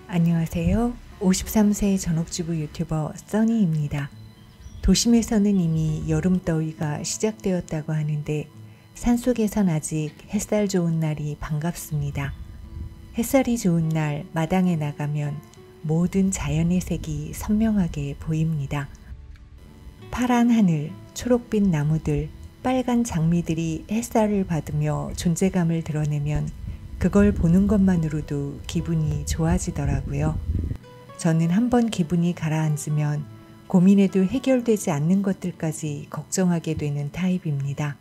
안녕하세요. 53세 전업주부 유튜버 써니입니다. 도심에서는 이미 여름더위가 시작되었다고 하는데 산속에선 아직 햇살 좋은 날이 반갑습니다. 햇살이 좋은 날 마당에 나가면 모든 자연의 색이 선명하게 보입니다. 파란 하늘, 초록빛 나무들, 빨간 장미들이 햇살을 받으며 존재감을 드러내면 그걸 보는 것만으로도 기분이 좋아지더라고요. 저는 한번 기분이 가라앉으면 고민해도 해결되지 않는 것들까지 걱정하게 되는 타입입니다.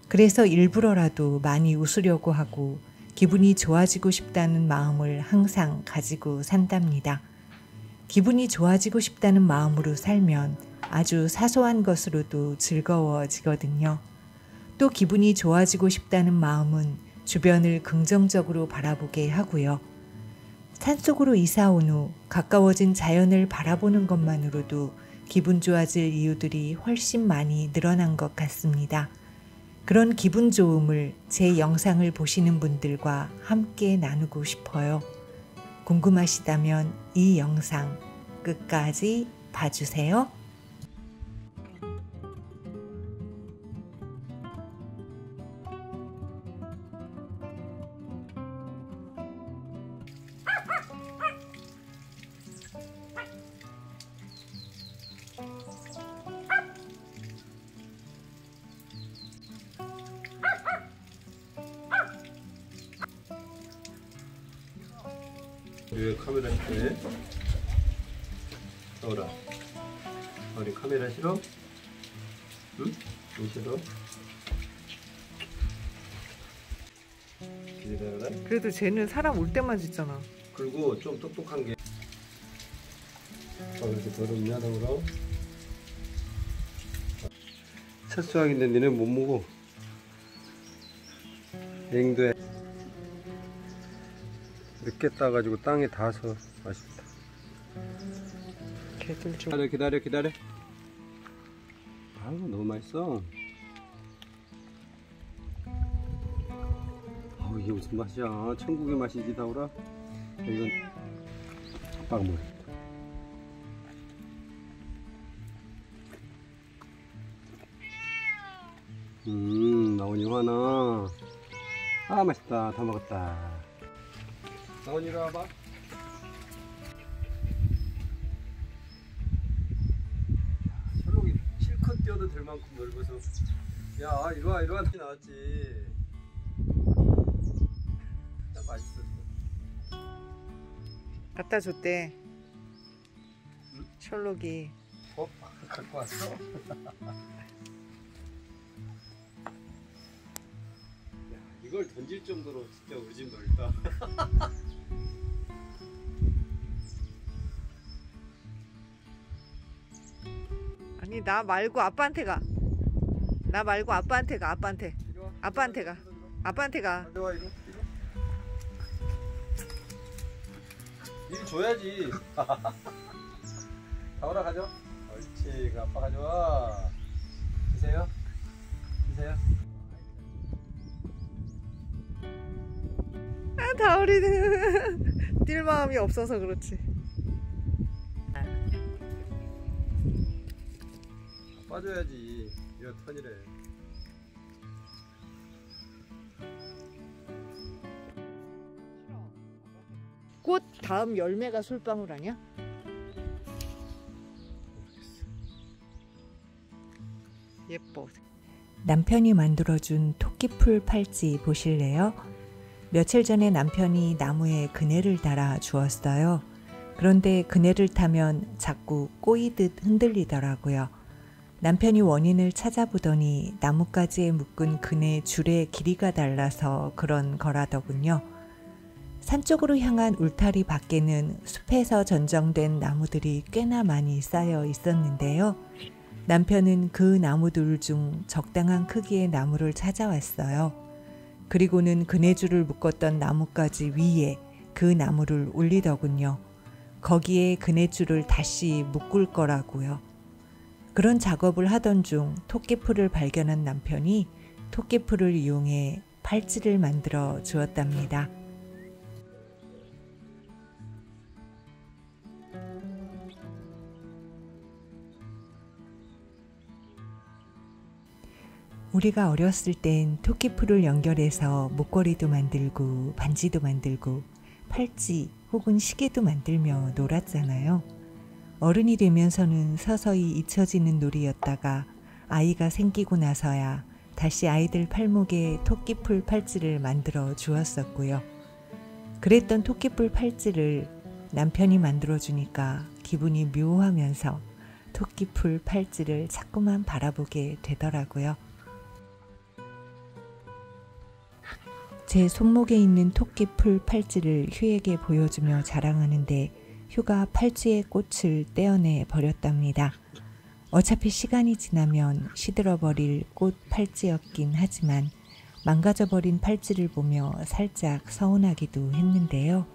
그래서 일부러라도 많이 웃으려고 하고 기분이 좋아지고 싶다는 마음을 항상 가지고 산답니다. 기분이 좋아지고 싶다는 마음으로 살면 아주 사소한 것으로도 즐거워지거든요. 또 기분이 좋아지고 싶다는 마음은 주변을 긍정적으로 바라보게 하고요. 산속으로 이사 온 후 가까워진 자연을 바라보는 것만으로도 기분 좋아질 이유들이 훨씬 많이 늘어난 것 같습니다. 그런 기분 좋음을 제 영상을 보시는 분들과 함께 나누고 싶어요. 궁금하시다면 이 영상 끝까지 봐주세요. 왜 카메라 싫어해? 서울아, 우리 카메라 싫어? 응? 왜 싫어? 기다려라. 그래도 쟤는 사람 올 때만 짖잖아. 그리고 좀 똑똑한 게 그렇게 더럽냐 서울아? 첫 수학인데 니는 못 먹어. 냉도에 늦게 따가지고 땅에 닿아서 맛있다. 걔들 좀 기다려. 아우 너무 맛있어. 아우 이게 무슨 맛이야? 천국의 맛이지 다우라. 이건 아빠가 먹어. 나온이 화나. 아 맛있다. 다 먹었다. 나온이 이리 와봐. 셜록이 실컷 뛰어도 될 만큼 넓어서. 야 이리 와 나왔지. 야 맛있었어. 갖다 줬대. 응? 셜록이. 갖고 왔어? 야, 이걸 던질 정도로 진짜 우리 집 넓다. 아니 나 말고 아빠한테 가. 나 말고 아빠한테 가. 아빠한테 가. 아빠한테 가. 이리 와. 이리 줘야지. 다오라 가져. 옳지. 그 아빠 가져와. 드세요. 아 다우리는 뛸 마음이 없어서 그렇지. 빠져야지. 이런 턴이래. 꽃 다음 열매가 솔방울 아니야? 예뻐. 남편이 만들어준 토끼풀 팔찌 보실래요? 며칠 전에 남편이 나무에 그네를 달아 주었어요. 그런데 그네를 타면 자꾸 꼬이듯 흔들리더라고요. 남편이 원인을 찾아보더니 나뭇가지에 묶은 그네 줄의 길이가 달라서 그런 거라더군요. 산 쪽으로 향한 울타리 밖에는 숲에서 전정된 나무들이 꽤나 많이 쌓여 있었는데요. 남편은 그 나무들 중 적당한 크기의 나무를 찾아왔어요. 그리고는 그네줄을 묶었던 나뭇가지 위에 그 나무를 올리더군요. 거기에 그네줄을 다시 묶을 거라고요. 그런 작업을 하던 중 토끼풀을 발견한 남편이 토끼풀을 이용해 팔찌를 만들어 주었답니다. 우리가 어렸을 땐 토끼풀을 연결해서 목걸이도 만들고 반지도 만들고 팔찌 혹은 시계도 만들며 놀았잖아요. 어른이 되면서는 서서히 잊혀지는 놀이였다가 아이가 생기고 나서야 다시 아이들 팔목에 토끼풀 팔찌를 만들어 주었었고요. 그랬던 토끼풀 팔찌를 남편이 만들어 주니까 기분이 묘하면서 토끼풀 팔찌를 자꾸만 바라보게 되더라고요. 제 손목에 있는 토끼풀 팔찌를 휴에게 보여주며 자랑하는데 휴가 팔찌의 꽃을 떼어내 버렸답니다. 어차피 시간이 지나면 시들어버릴 꽃 팔찌였긴 하지만 망가져버린 팔찌를 보며 살짝 서운하기도 했는데요.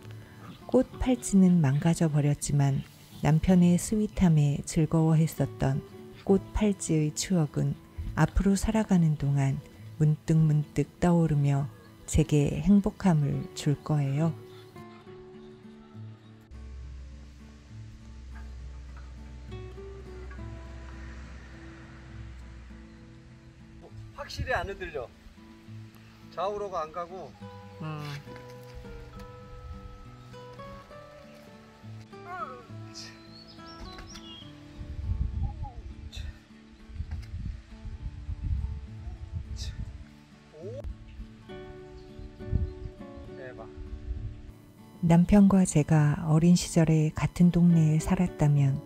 꽃 팔찌는 망가져버렸지만 남편의 스윗함에 즐거워했었던 꽃 팔찌의 추억은 앞으로 살아가는 동안 문득문득 떠오르며 제게 행복함을 줄 거예요. 확실히 안 흔들려. 좌우로가 안 가고. 대박. 남편과 제가 어린 시절에 같은 동네에 살았다면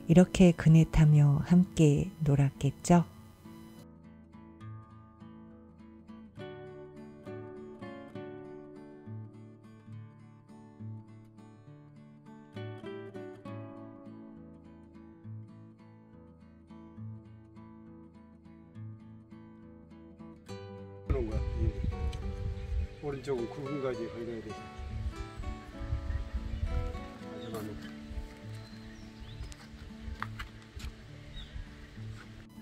이렇게 그네 타며 함께 놀았겠죠? 그런 거야. 오른쪽은 굵은 가지 걸려야 돼서. 마지막은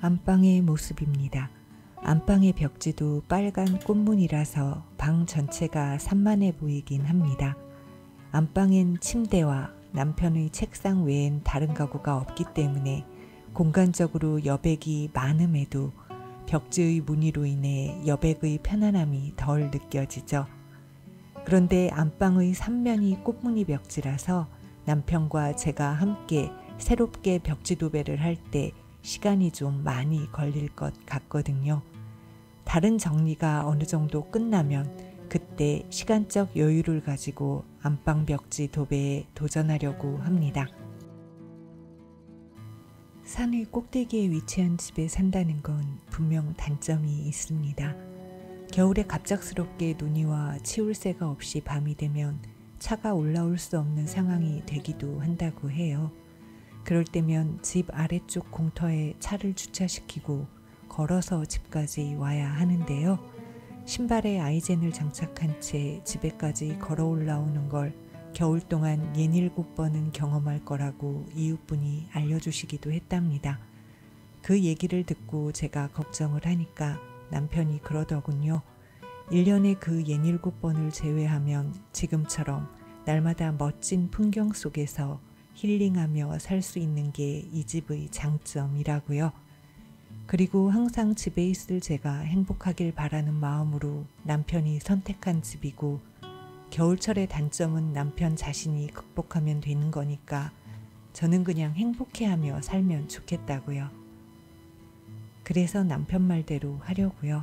안방의 모습입니다. 안방의 벽지도 빨간 꽃무늬라서 방 전체가 산만해 보이긴 합니다. 안방엔 침대와 남편의 책상 외엔 다른 가구가 없기 때문에 공간적으로 여백이 많음에도 벽지의 무늬로 인해 여백의 편안함이 덜 느껴지죠. 그런데 안방의 3면이 꽃무늬 벽지라서 남편과 제가 함께 새롭게 벽지 도배를 할 때 시간이 좀 많이 걸릴 것 같거든요. 다른 정리가 어느 정도 끝나면 그때 시간적 여유를 가지고 안방 벽지 도배에 도전하려고 합니다. 산의 꼭대기에 위치한 집에 산다는 건 분명 단점이 있습니다. 겨울에 갑작스럽게 눈이 와 치울 새가 없이 밤이 되면 차가 올라올 수 없는 상황이 되기도 한다고 해요. 그럴 때면 집 아래쪽 공터에 차를 주차시키고 걸어서 집까지 와야 하는데요. 신발에 아이젠을 장착한 채 집에까지 걸어 올라오는 걸 겨울 동안 67번은 경험할 거라고 이웃분이 알려주시기도 했답니다. 그 얘기를 듣고 제가 걱정을 하니까 남편이 그러더군요. 1년에 그 67번을 제외하면 지금처럼 날마다 멋진 풍경 속에서 힐링하며 살 수 있는 게 이 집의 장점이라고요. 그리고 항상 집에 있을 제가 행복하길 바라는 마음으로 남편이 선택한 집이고 겨울철의 단점은 남편 자신이 극복하면 되는 거니까 저는 그냥 행복해하며 살면 좋겠다고요. 그래서 남편 말대로 하려고요.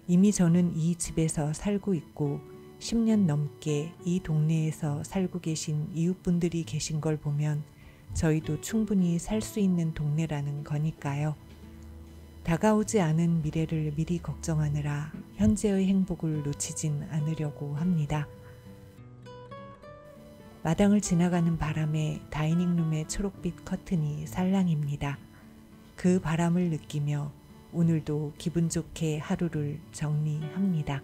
이미 저는 이 집에서 살고 있고 10년 넘게 이 동네에서 살고 계신 이웃분들이 계신 걸 보면 저희도 충분히 살 수 있는 동네라는 거니까요. 다가오지 않은 미래를 미리 걱정하느라 현재의 행복을 놓치진 않으려고 합니다. 마당을 지나가는 바람에 다이닝룸의 초록빛 커튼이 살랑입니다. 그 바람을 느끼며 오늘도 기분 좋게 하루를 정리합니다.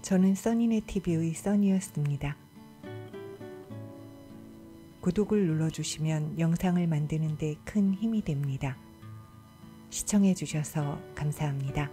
저는 써니네TV의 써니였습니다. 구독을 눌러주시면 영상을 만드는 데 큰 힘이 됩니다. 시청해주셔서 감사합니다.